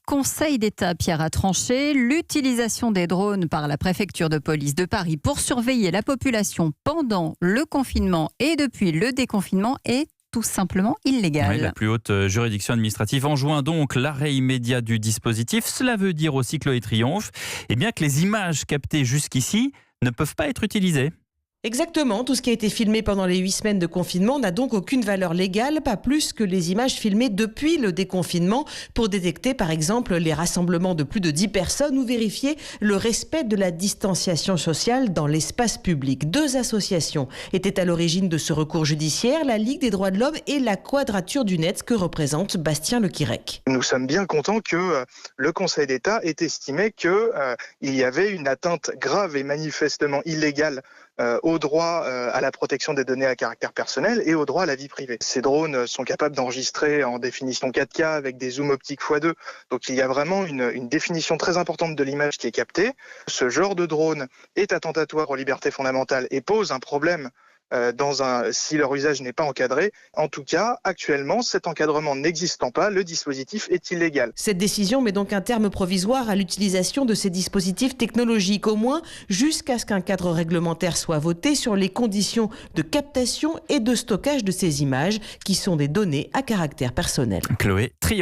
Conseil d'État, Pierre, a tranché. L'utilisation des drones par la préfecture de police de Paris pour surveiller la population pendant le confinement et depuis le déconfinement est tout simplement illégale. Oui, la plus haute juridiction administrative enjoint donc l'arrêt immédiat du dispositif. Cela veut dire aussi, Chloé Triomphe, que les images captées jusqu'ici ne peuvent pas être utilisées. Exactement, tout ce qui a été filmé pendant les 8 semaines de confinement n'a donc aucune valeur légale, pas plus que les images filmées depuis le déconfinement pour détecter par exemple les rassemblements de plus de 10 personnes ou vérifier le respect de la distanciation sociale dans l'espace public. 2 associations étaient à l'origine de ce recours judiciaire, la Ligue des droits de l'homme et la Quadrature du Net que représente Bastien Lequirec. Nous sommes bien contents que le Conseil d'État ait estimé qu'il y avait une atteinte grave et manifestement illégale au droit à la protection des données à caractère personnel et au droit à la vie privée. Ces drones sont capables d'enregistrer en définition 4K avec des zooms optiques x2. Donc il y a vraiment une définition très importante de l'image qui est captée. Ce genre de drone est attentatoire aux libertés fondamentales et pose un problème si leur usage n'est pas encadré. En tout cas, actuellement, cet encadrement n'existant pas, le dispositif est illégal. Cette décision met donc un terme provisoire à l'utilisation de ces dispositifs technologiques, au moins jusqu'à ce qu'un cadre réglementaire soit voté sur les conditions de captation et de stockage de ces images qui sont des données à caractère personnel. Chloé Triomphe.